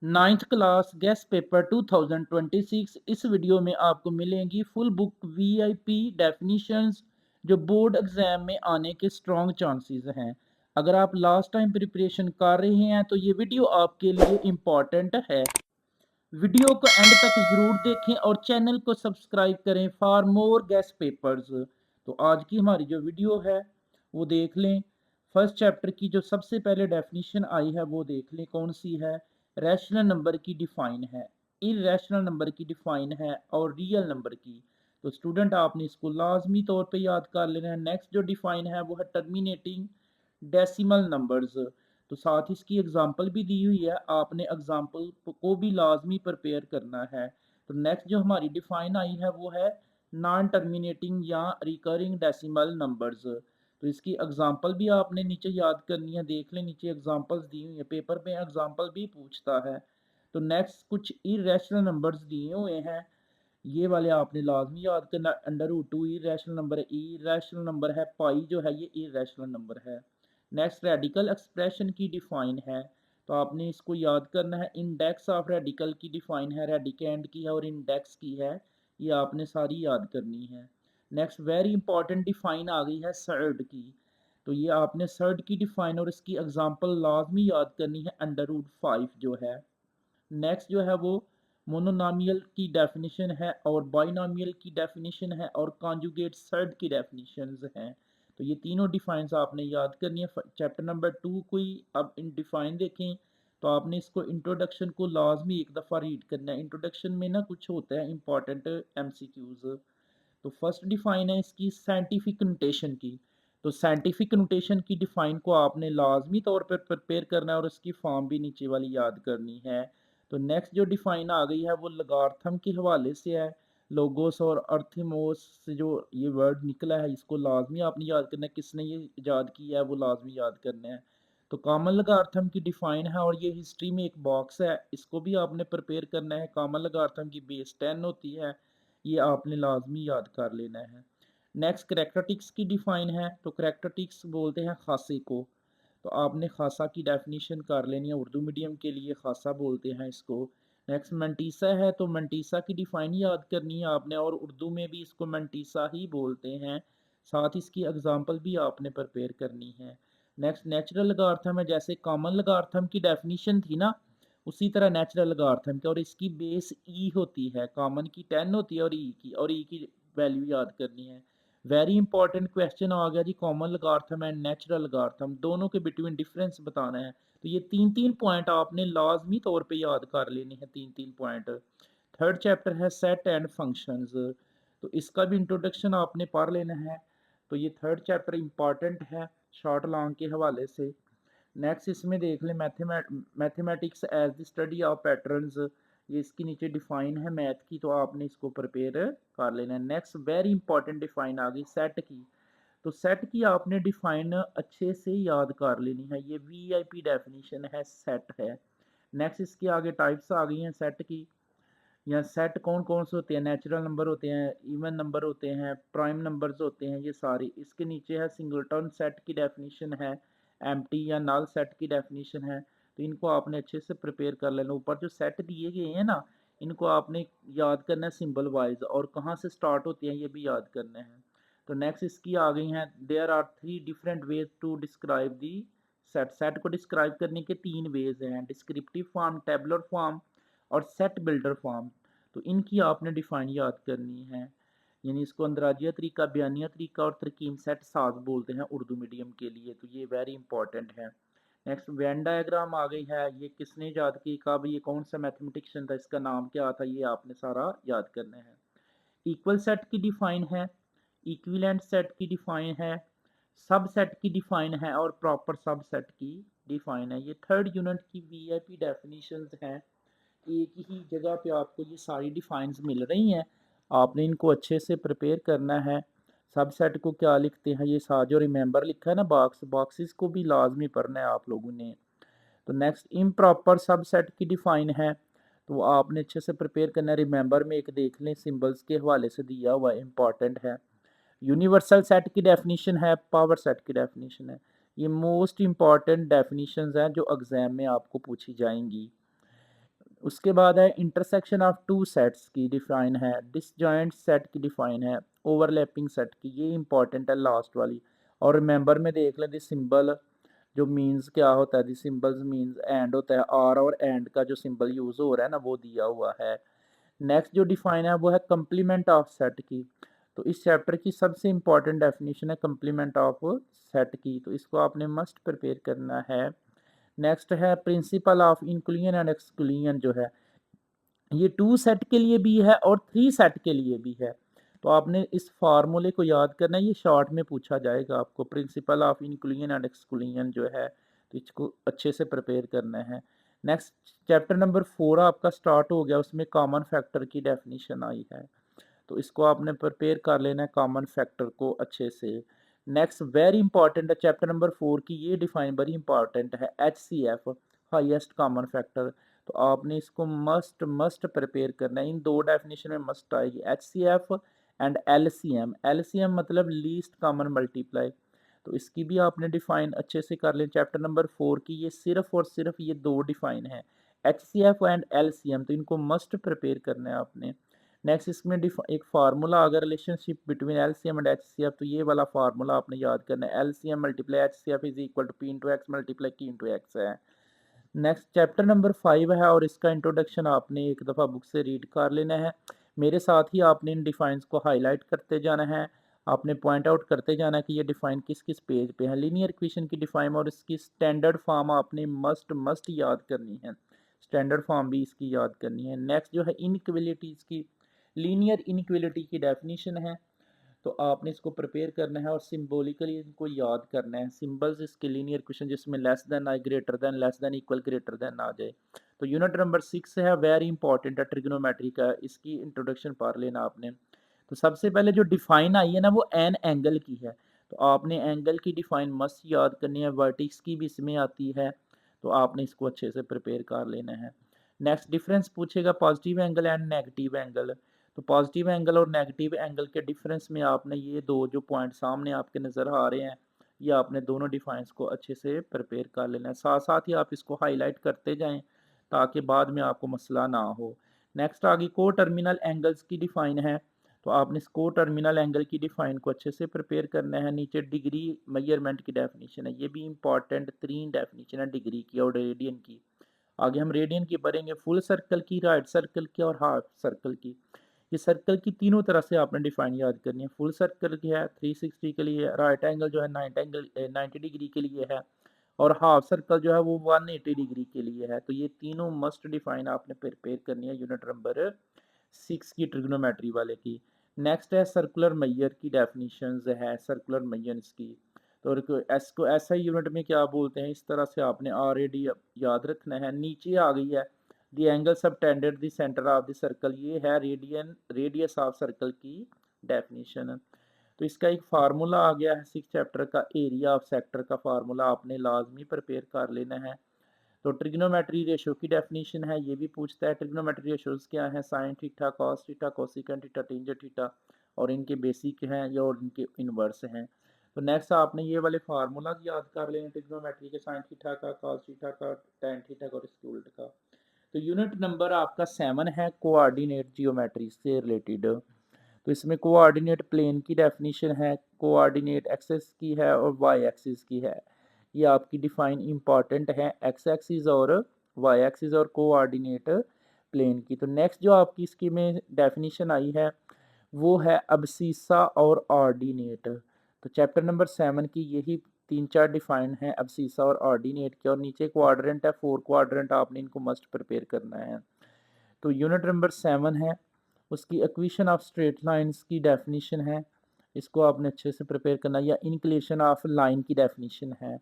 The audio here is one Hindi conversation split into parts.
Ninth class guest paper 2026। इस वीडियो में आपको मिलेंगी फुल बुक वीआईपी डेफिनीशंस जो बोर्ड एग्जाम में आने के स्ट्रॉन्ग चांसेस हैं। अगर आप लास्ट टाइम प्रिपरेशन कर रहे हैं तो ये वीडियो आपके लिए इम्पॉर्टेंट है। वीडियो को एंड तक ज़रूर देखें और चैनल को सब्सक्राइब करें फॉर मोर गेस्ट पेपर्स। तो आज की हमारी जो वीडियो है वो देख लें। फर्स्ट चैप्टर की जो सबसे पहले डेफिनेशन आई है वो देख लें कौन सी है। रैशनल नंबर की डिफाइन है, इरेशनल नंबर की डिफाइन है और रियल नंबर की। तो स्टूडेंट आपने इसको लाजमी तौर पे याद कर लेना है। नेक्स्ट जो डिफाइन है वो है टर्मिनेटिंग डेसिमल नंबर्स। तो साथ ही इसकी एग्जांपल भी दी हुई है, आपने एग्जांपल को भी लाजमी प्रिपेयर करना है। तो नेक्स्ट जो हमारी डिफाइन आई है वो है नॉन टर्मिनेटिंग या रिकरिंग डेसिमल नंबर्स। तो इसकी एग्जांपल भी आपने नीचे याद करनी है, देख लें नीचे एग्जांपल्स दी हुई है, पेपर में एग्जांपल भी पूछता है। तो नेक्स्ट कुछ इरेशनल नंबर्स दिए हुए हैं, ये वाले आपने लाजमी याद करना। Under root two irrational number है, इरेशनल नंबर है, पाई जो है ये इरेशनल नंबर है। नेक्स्ट रेडिकल एक्सप्रेशन की डिफाइन है, तो आपने इसको याद करना है। इंडेक्स ऑफ रेडिकल की डिफाइन है, रेडिकेंड की है और इंडेक्स की है, ये आपने सारी याद करनी है। नेक्स्ट वेरी इंपॉर्टेंट डिफाइन आ गई है सर्ड की, तो ये आपने सर्ड की डिफाइन और इसकी एग्जांपल लाजमी याद करनी है, अंडर रूट 5 जो है। नेक्स्ट जो है वो मोनोनॉमियल की डेफिनेशन है और बाइनॉमियल की डेफिनेशन है और कॉन्जुगेट सर्ड की डेफिनेशंस हैं। तो ये तीनों डिफाइंस आपने याद करनी है। चैप्टर नंबर 2 को ही अब इन डिफाइन देखें तो आपने इसको इंट्रोडक्शन को लाजमी एक दफ़ा रीड करना है। इंट्रोडक्शन में ना कुछ होता है इंपॉर्टेंट एमसीक्यूज। तो फर्स्ट डिफाइन है इसकी साइंटिफिक नोटेशन की। तो साइंटिफिक नोटेशन की डिफाइन को आपने लाजमी तौर पर प्रिपेयर करना है और उसकी फॉर्म भी नीचे वाली याद करनी है। तो नेक्स्ट जो डिफाइन आ गई है वो लगार्थम के हवाले से है। लोगोस और अर्थमोस से जो ये वर्ड निकला है इसको लाजमी आपने याद करना है, किसने ये ईजाद किया है वो लाजमी याद करना है। तो कॉमन लगार्थम की डिफाइन है और ये हिस्ट्री में एक बॉक्स है, इसको भी आपने प्रिपेयर करना है। कॉमन लगार्थम की बेस 10 होती है, ये आपने लाजमी याद कर लेना है। नेक्स्ट करैक्टरिस्टिक्स की डिफाइन है, तो करैक्टरिस्टिक्स बोलते हैं खासे को। तो आपने खासा की डेफिनेशन कर लेनी है, उर्दू मीडियम के लिए खासा बोलते हैं इसको। नेक्स्ट मंटीसा है, तो मंटीसा की डिफाइन याद करनी है आपने और उर्दू में भी इसको मंटीसा ही बोलते हैं। साथ इसकी एग्जांपल भी आपने प्रिपेयर करनी है। नेक्स्ट नेचुरल लगार्थम है, जैसे कॉमन लगार्थम की डेफिनेशन थी ना उसी तरह नेचुरल लगार्थम की, और इसकी बेस ई होती है। कॉमन की 10 होती है और ई की वैल्यू याद करनी है। वेरी इंपॉर्टेंट क्वेश्चन आ गया जी, कॉमन लगार्थम एंड नेचुरल लगार्थम दोनों के बिटवीन डिफरेंस बताना है। तो ये तीन तीन पॉइंट आपने लाजमी तौर पे याद कर लेने हैं, तीन तीन पॉइंट। थर्ड चैप्टर है सेट एंड फंक्शंस, तो इसका भी इंट्रोडक्शन आपने पढ़ लेना है। तो ये थर्ड चैप्टर इंपॉर्टेंट है शॉर्ट लॉन्ग के हवाले से। नेक्स्ट इसमें देख लें mathematics as the study of patterns, ये इसके नीचे डिफाइन है मैथ की, तो आपने इसको प्रिपेयर कर लेना है। नेक्स्ट वेरी इंपॉर्टेंट डिफाइन आ गई सेट की, तो सेट की आपने डिफाइन अच्छे से याद कर लेनी है, ये वीआईपी डेफिनेशन है सेट है। नेक्स्ट इसके आगे टाइप्स आ गई हैं सेट की, या सेट कौन कौन से होते हैं, नेचुरल नंबर होते हैं, इवन नंबर होते हैं, प्राइम नंबर्स होते हैं, ये सारी इसके नीचे है। सिंगलटन सेट की डेफिनेशन है, एम्प्टी या नल सेट की डेफिनेशन है। तो इनको आपने अच्छे से प्रिपेयर कर लेना। ऊपर जो सेट दिए गए हैं ना इनको आपने याद करना है सिंबल वाइज, और कहाँ से स्टार्ट होते हैं ये भी याद करना है। तो नेक्स्ट इसकी आ गई हैं, there are 3 different ways to describe the set. Set को डिस्क्राइब करने के 3 वेज हैं, डिस्क्रिप्टिव फॉर्म, टेबुलर फॉर्म और सेट बिल्डर फॉर्म। तो इनकी आपने डिफाइन याद करनी है, यानी इसको अंदराजिया तरीका, बयानिया तरीका और तरकीम सेट साज बोलते हैं उर्दू मीडियम के लिए, तो ये वेरी इंपॉर्टेंट है। नेक्स्ट वेन डायग्राम आ गई है, ये किसने याद की, कब, ये कौन सा मैथमेटिशियन था, इसका नाम क्या था, ये आपने सारा याद करना है। इक्वल सेट की डिफाइन है, इक्विलेंट सेट की डिफाइन है, सब सेट की डिफाइन है और प्रॉपर सब सेट की डिफाइन है। ये थर्ड यूनिट की वीआईपी डेफिनेशंस हैं, एक ही जगह पे आपको ये सारी डिफाइंस मिल रही हैं, आपने इनको अच्छे से प्रिपेयर करना है। सबसेट को क्या लिखते हैं, ये साथ जो रिमेंबर लिखा है ना बॉक्सेस को भी लाजमी पढ़ना है आप लोगों ने। तो नेक्स्ट इम्प्रॉपर सबसेट की डिफाइन है, तो वो आपने अच्छे से प्रिपेयर करना है। रिमेंबर में एक देख लें सिंबल्स के हवाले से दिया हुआ इंपॉर्टेंट है। यूनिवर्सल सेट की डेफिनेशन है, पावर सेट की डेफिनेशन है, ये मोस्ट इंपॉर्टेंट डेफिनेशंस हैं जो एग्जाम में आपको पूछी जाएंगी। उसके बाद है इंटरसेक्शन ऑफ टू सेट्स की डिफाइन है, डिसजॉइंट सेट की डिफाइन है, ओवरलैपिंग सेट की, ये इंपॉर्टेंट है लास्ट वाली। और रिमेंबर में देख लें दिस सिंबल जो मीन्स क्या होता है, दिस सिंबल्स मीन्स एंड होता है, आर और एंड का जो सिंबल यूज हो रहा है ना वो दिया हुआ है। नेक्स्ट जो डिफाइन है वो है कंप्लीमेंट ऑफ सेट की। तो इस चैप्टर की सबसे इंपॉर्टेंट डेफिनेशन है कंप्लीमेंट ऑफ सेट की, तो इसको आपने मस्ट प्रिपेयर करना है। नेक्स्ट है principle of inclusion and exclusion जो है, ये 2 सेट के लिए भी है और 3 सेट के लिए भी है। तो आपने इस फार्मूले को याद करना है, ये शॉर्ट में पूछा जाएगा आपको, principle of inclusion and exclusion जो है, तो इसको अच्छे से प्रिपेयर करना है। नेक्स्ट चैप्टर नंबर 4 आपका स्टार्ट हो गया, उसमें कॉमन फैक्टर की डेफिनेशन आई है, तो इसको आपने प्रिपेयर कर लेना है कॉमन फैक्टर को अच्छे से। नेक्स्ट वेरी इंपॉर्टेंट है चैप्टर नंबर 4 की, ये डिफाइन बड़ी इंपॉर्टेंट है, HCF हाईएस्ट कॉमन फैक्टर। तो आपने इसको मस्ट मस्ट प्रिपेयर करना है, इन दो डेफिनेशन में मस्ट आएगी, HCF एंड LCM। LCM मतलब लीस्ट कॉमन मल्टीप्लाई, तो इसकी भी आपने डिफाइन अच्छे से कर लें। चैप्टर नंबर 4 की ये सिर्फ और सिर्फ ये दो डिफाइन है, HCF एंड LCM, तो इनको मस्ट प्रिपेयर करना है आपने। नेक्स्ट इसमें एक फार्मूला आ गया relationship between LCM and HCF, तो ये वाला फार्मूला आपने याद करना है, LCM multiply HCF is equal to p into x multiply की इंटू एक्स है। नेक्स्ट चैप्टर नंबर 5 है और इसका इंट्रोडक्शन आपने एक दफ़ा बुक से रीड कर लेना है, मेरे साथ ही आपने इन डिफाइंस को हाईलाइट करते जाना है, आपने पॉइंट आउट करते जाना है कि ये डिफाइन किस किस पेज पे है। लीनियर इक्वेशन की डिफाइन और इसकी स्टैंडर्ड फॉर्म आपने मस्ट मस्ट याद करनी है, स्टैंडर्ड फॉर्म भी इसकी याद करनी है। नेक्स्ट जो है इनइक्वलिटीज़ की, लीनियर इनइक्वलिटी की डेफिनेशन है, तो आपने इसको प्रिपेयर करना है और सिंबॉलिकली इनको याद करना है, सिंबल्स इसके लीनियर इक्वेशन जिसमें less than I greater than less than equal greater than आ जाए। तो यूनिट नंबर 6 है, वेरी इंपॉर्टेंट है, ट्रिग्नोमेट्री का, इसकी इंट्रोडक्शन पढ़ लेना आपने। तो सबसे पहले जो डिफाइन आई है ना वो एन एंगल की है, तो आपने एंगल की डिफाइन मस्त याद करनी है, वर्टिक्स की भी इसमें आती है, तो आपने इसको अच्छे से प्रिपेयर कर लेना है। नेक्स्ट डिफरेंस पूछेगा positive angle and negative angle, तो पॉजिटिव एंगल और नेगेटिव एंगल के डिफरेंस में आपने ये दो जो पॉइंट सामने आपके नज़र आ रहे हैं, ये आपने दोनों डिफाइंस को अच्छे से प्रिपेयर कर लेना है, साथ साथ ही आप इसको हाईलाइट करते जाएं ताकि बाद में आपको मसला ना हो। नेक्स्ट आगे को टर्मिनल एंगल्स की डिफाइन है, तो आपने इसको टर्मिनल एंगल की डिफाइन को अच्छे से प्रिपेयर करना है। नीचे डिग्री मेजरमेंट की डेफिनेशन है, ये भी इंपॉर्टेंट 3 डेफिनेशन है डिग्री की और रेडियन की। आगे हम रेडियन की पढ़ेंगे, फुल सर्कल की, राइट सर्कल की और हाफ सर्कल की। ये सर्कल की तीनों तरह से आपने डिफाइन याद करनी है, फुल सर्कल की है 360 के लिए, राइट एंगल जो है 90 डिग्री के लिए है, और हाफ सर्कल जो है वो 180 डिग्री के लिए है। तो ये तीनों मस्ट डिफाइन आपने प्रिपेयर करनी है यूनिट नंबर 6 की ट्रिग्नोमेट्री वाले की। नेक्स्ट है सर्कुलर मैयर की डेफिनेशंस है, सर्कुलर मैयर्स की, तो इसको ऐसा ही यूनिट में क्या बोलते हैं, इस तरह से आपने ऑलरेडी याद रखना है। नीचे आ गई है the angle subtended the centre of the circle, ये है रेडियस ऑफ सर्कल की डेफिनेशन। तो इसका एक फार्मूला आ गया है 6 चैप्टर का, एरिया ऑफ सेक्टर का फार्मूला आपने लाजमी प्रिपेयर कर लेना है। तो ट्रिग्नोमेट्री रेशो की डेफिनेशन है, ये भी पूछता है ट्रिग्नोमेट्री रेशोज क्या है, sine theta, cos theta, cosecant theta, tangent theta, और इनके बेसिक हैं या और इनके इनवर्स हैं। तो नेक्स्ट आपने ये वाले फार्मूला याद कर लेना ट्रिग्नोमेट्री के, साइन थीटा का, कॉस थीटा का, टेन थीटा का और इसके उल्ट का। तो यूनिट नंबर आपका 7 है कोऑर्डिनेट जियोमेट्री से रिलेटेड, तो इसमें कोऑर्डिनेट प्लेन की डेफिनेशन है, कोऑर्डिनेट एक्सेस की है और वाई एक्सिस की है, ये आपकी डिफाइन इंपॉर्टेंट है, एक्स एक्सिस और वाई एक्सिस और कोऑर्डिनेट प्लेन की। तो नेक्स्ट जो आपकी इसकी में डेफिनेशन आई है वो है अबसीसा और ऑर्डिनेट, तो चैप्टर नंबर 7 की यही 3-4 डिफाइन है, अबसीसा और ऑर्डिनेट के, और नीचे क्वाड्रेंट है 4 क्वाड्रेंट, आपने इनको मस्ट प्रिपेयर करना है। तो यूनिट नंबर 7 है, उसकी इक्वेशन ऑफ स्ट्रेट लाइंस की डेफिनेशन है, इसको आपने अच्छे से प्रिपेयर करना, या इनक्लेशन ऑफ लाइन की डेफिनेशन है।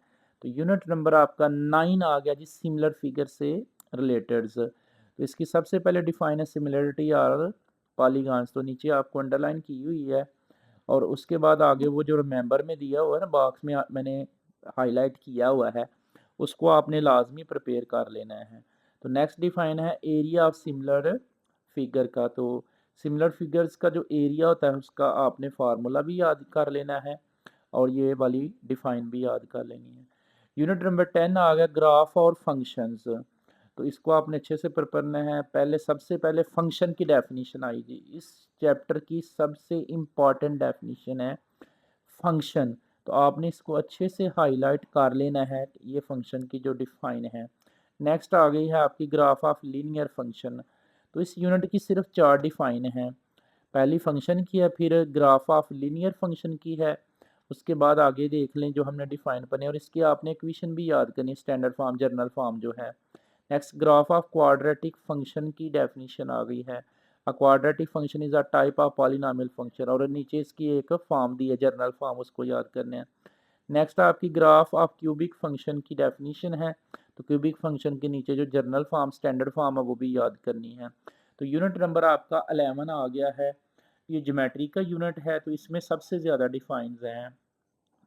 तो यूनिट नंबर आपका 9 आ गया जी, सिमिलर फिगर से रिलेटेड। तो इसकी सबसे पहले डिफाइन है सिमिलरिटी और पॉलीगॉन्स, तो नीचे आपको अंडरलाइन की हुई है, और उसके बाद आगे वो जो रिमेंबर में दिया हुआ है ना बॉक्स में, मैंने हाईलाइट किया हुआ है, उसको आपने लाजमी प्रिपेयर कर लेना है। तो नेक्स्ट डिफाइन है एरिया ऑफ सिमिलर फिगर का, तो सिमिलर फिगर्स का जो एरिया होता है उसका आपने फार्मूला भी याद कर लेना है और ये वाली डिफाइन भी याद कर लेनी है। यूनिट नंबर 10 आ गया ग्राफ और फंक्शंस, तो इसको आपने अच्छे से पढ़ना है। पहले सबसे पहले फंक्शन की डेफिनेशन आएगी। इस चैप्टर की सबसे इम्पॉर्टेंट डेफिनेशन है फंक्शन। तो आपने इसको अच्छे से हाईलाइट कर लेना है, ये फंक्शन की जो डिफाइन है। नेक्स्ट आ गई है आपकी ग्राफ ऑफ लीनियर फंक्शन। तो इस यूनिट की सिर्फ 4 डिफाइन है। पहली फंक्शन की है, फिर ग्राफ ऑफ लीनियर फंक्शन की है, उसके बाद आगे देख लें जो हमने डिफाइन पढ़े, और इसकी आपने इक्वेशन भी याद करनी, स्टैंडर्ड फॉर्म, जनरल फॉर्म जो है। Next graph of quadratic function की डेफिनेशन आ गई है। A quadratic function is a type of polynomial function, और नीचे इसकी एक फॉर्म दी है जनरल फॉर्म, उसको याद करने हैं। नेक्स्ट आपकी ग्राफ ऑफ क्यूबिक फंक्शन की डेफिनेशन है। तो क्यूबिक फंक्शन के नीचे जो जनरल फॉर्म, स्टैंडर्ड फॉर्म है, वो भी याद करनी है। तो यूनिट नंबर आपका 11 आ गया है। ये ज्योमेट्री का यूनिट है, तो इसमें सबसे ज़्यादा डिफाइंस हैं।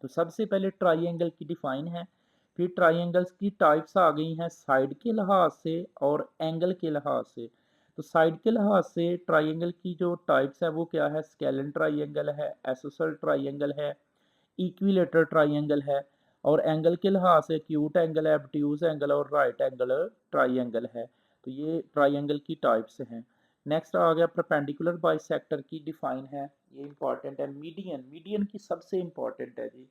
तो सबसे पहले ट्राइंगल की डिफाइन है, फिर ट्राइंगल्स की टाइप्स आ गई हैं साइड के लिहाज से और एंगल के लिहाज से। तो साइड के लिहाज से ट्राइंगल की जो टाइप्स है वो क्या है, स्केलन ट्राइंगल है, एसोसल ट्राइंगल है, इक्विलेटरल ट्राइंगल है, और एंगल के लिहाज से एक्यूट एंगल है, ऑब्ट्यूज एंगल और राइट एंगल ट्राइंगल है। तो ये ट्राइंगल की टाइप्स हैं। नेक्स्ट आ गया परपेंडिकुलर बाइसेक्टर की डिफाइन है, ये इंपॉर्टेंट है। मीडियन, मीडियन की सबसे इंपॉर्टेंट है जी।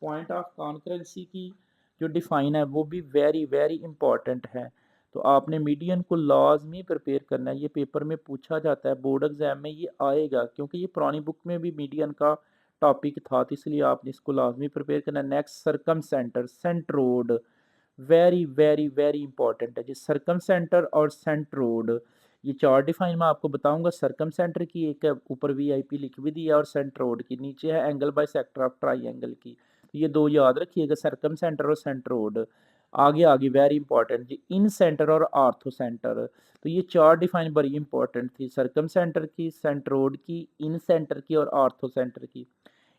पॉइंट ऑफ कॉन्करेंसी की जो डिफाइन है वो भी वेरी वेरी इंपॉर्टेंट है। तो आपने मीडियन को लाजमी प्रिपेयर करना है, ये पेपर में पूछा जाता है, बोर्ड एग्जाम में ये आएगा, क्योंकि ये पुरानी बुक में भी मीडियन का टॉपिक था, तो इसलिए आपने इसको लाजमी प्रिपेयर करना है। Next circumcentre, centroid, very very very important है जी। सर्कम सेंटर और सेंट्रोड, ये 4 डिफाइन मैं आपको बताऊंगा। सर्कम सेंटर की एक है, ऊपर वीआईपी लिख भी दिया, और सेंट्रोड की नीचे है angle by sector of triangle की। तो ये दो याद रखिएगा, सर्कम सेंटर और सेंट्रोड। आगे आगे वेरी इंपॉर्टेंट जी, इन सेंटर और आर्थो सेंटर। तो ये 4 डिफाइन बड़ी इंपॉर्टेंट थी, सर्कम सेंटर की, सेंट्रोड की, इन सेंटर की और आर्थो सेंटर की।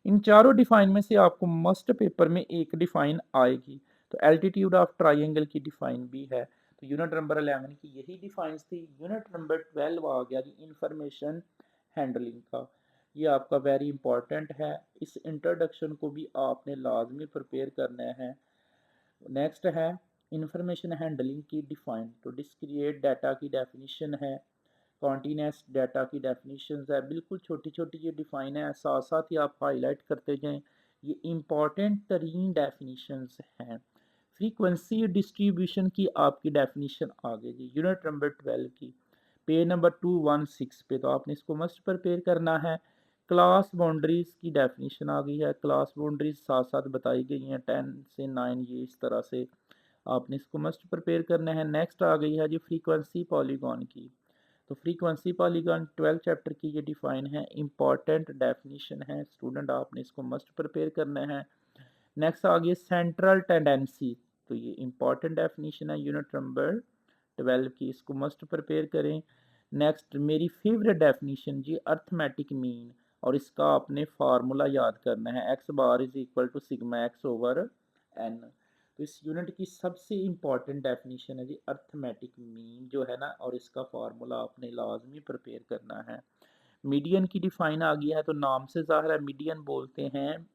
इन चारों डिफाइन में से आपको मस्ट पेपर में एक डिफाइन आएगी। तो एल्टीट्यूड ऑफ ट्राइंगल की डिफाइन भी है। तो यूनिट नंबर 11 की यही डिफाइंस थी। यूनिट नंबर 12 आ गया जी, इंफॉर्मेशन हैंडलिंग का। ये आपका वेरी इंपॉर्टेंट है, इस इंट्रोडक्शन को भी आपने लाजमी प्रिपेयर करना है। नेक्स्ट है इंफॉर्मेशन हैंडलिंग की डिफाइन। तो डिस्क्रिएट डाटा की डेफिनेशन है, कॉन्टीन्यूस डाटा की डेफिनेशन है, बिल्कुल छोटी छोटी ये डिफाइन है, साथ साथ ही आप हाईलाइट करते जाएं, ये इंपॉर्टेंट तरीन डेफिनेशंस हैं। फ्रीक्वेंसी डिस्ट्रीब्यूशन की आपकी डेफिनेशन आ गई यूनिट नंबर 12 की, पेज नंबर 216 पे। तो आपने इसको मस्ट प्रिपेयर करना है। क्लास बाउंड्रीज की डेफिनेशन आ गई है, क्लास बाउंड्रीज साथ साथ बताई गई हैं 10 से 9, ये इस तरह से आपने इसको मस्ट प्रिपेयर करना है। नेक्स्ट आ गई है जी फ्रीक्वेंसी पॉलीगॉन की। तो फ्रीक्वेंसी पॉलीगॉन 12 चैप्टर की ये डिफाइन है, इंपॉर्टेंट डेफिनेशन है, स्टूडेंट आपने इसको मस्ट प्रिपेयर करना है। नेक्स्ट आ गई सेंट्रल टेंडेंसी। तो ये इंपॉर्टेंट डेफिनेशन है यूनिट नंबर 12 की, इसको मस्ट प्रिपेयर करें। नेक्स्ट मेरी फेवरेट डेफिनेशन जी, अर्थमेटिक मीन, और इसका आपने फार्मूला याद करना है, x bar is equal to sigma x over n. तो इस यूनिट की सबसे इंपॉर्टेंट डेफिनेशन है जी अर्थमेटिक मीन जो है ना, और इसका फार्मूला आपने लाजमी प्रिपेयर करना है। मीडियन की डिफाइन आ गया है, तो नाम से ज़ाहिर है मीडियन बोलते हैं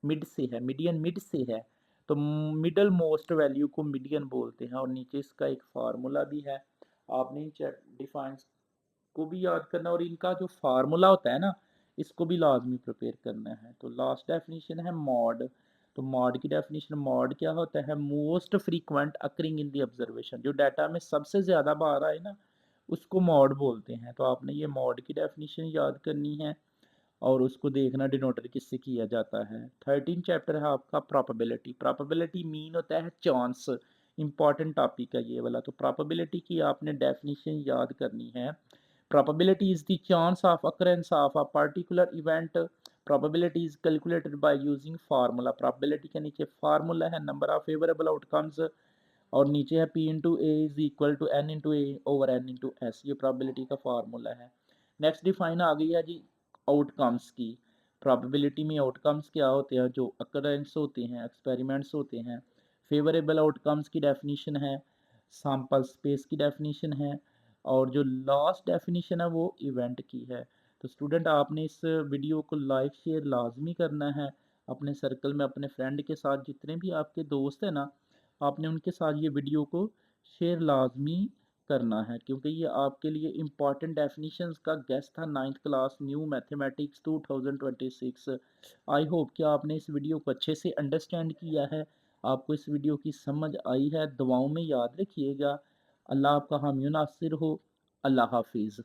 मिड से है, मीडियन मिड से है, तो मिडल मोस्ट वैल्यू को मीडियन बोलते हैं, और नीचे इसका एक फार्मूला भी है। आपने इन डिफाइंस को भी याद करना, और इनका जो फार्मूला होता है ना, इसको भी लाजमी प्रिपेयर करना है। तो लास्ट डेफिनेशन है मॉड। तो मॉड की डेफिनेशन, मॉड क्या होता है, most frequent occurring in the observation, जो डाटा में सबसे ज़्यादा बार आए ना, उसको मॉड बोलते हैं। तो आपने ये मॉड की डेफिनेशन याद करनी है, और उसको देखना डिनोटर किससे किया जाता है। 13 चैप्टर है आपका प्रोबेबिलिटी। प्रोबेबिलिटी मीन होता है चांस, इंपॉर्टेंट टॉपिक है ये वाला। तो प्रोबेबिलिटी की आपने डेफिनेशन याद करनी है। Probability is the chance of occurrence of a particular event. Probability is calculated by using formula. Probability के नीचे फार्मूला है नंबर ऑफ फेवरेबल आउटकम्स, और नीचे है P into A is equal to n into A over n into S, ये प्रोबेबिलिटी का फार्मूला है। नेक्स्ट डिफाइन आ गई है जी आउटकम्स की। प्रोबेबिलिटी में आउटकम्स क्या होते हैं, जो अकरेंस होते हैं, एक्सपेरिमेंट्स होते हैं। फेवरेबल आउटकम्स की डेफिनेशन है, सैम्पल स्पेस की डेफिनेशन है, और जो लास्ट डेफिनेशन है वो इवेंट की है। तो स्टूडेंट आपने इस वीडियो को लाइक शेयर लाजमी करना है अपने सर्कल में, अपने फ्रेंड के साथ, जितने भी आपके दोस्त हैं ना, आपने उनके साथ ये वीडियो को शेयर लाज़मी करना है क्योंकि ये आपके लिए इम्पॉर्टेंट डेफिनिशंस का गेस्ट था 9th class new mathematics 2026। I hope कि आपने इस वीडियो को अच्छे से अंडरस्टैंड किया है, आपको इस वीडियो की समझ आई है। दुआओं में याद रखिएगा। अल्लाह आपका हामी नासिर हो। अल्लाह हाफिज़।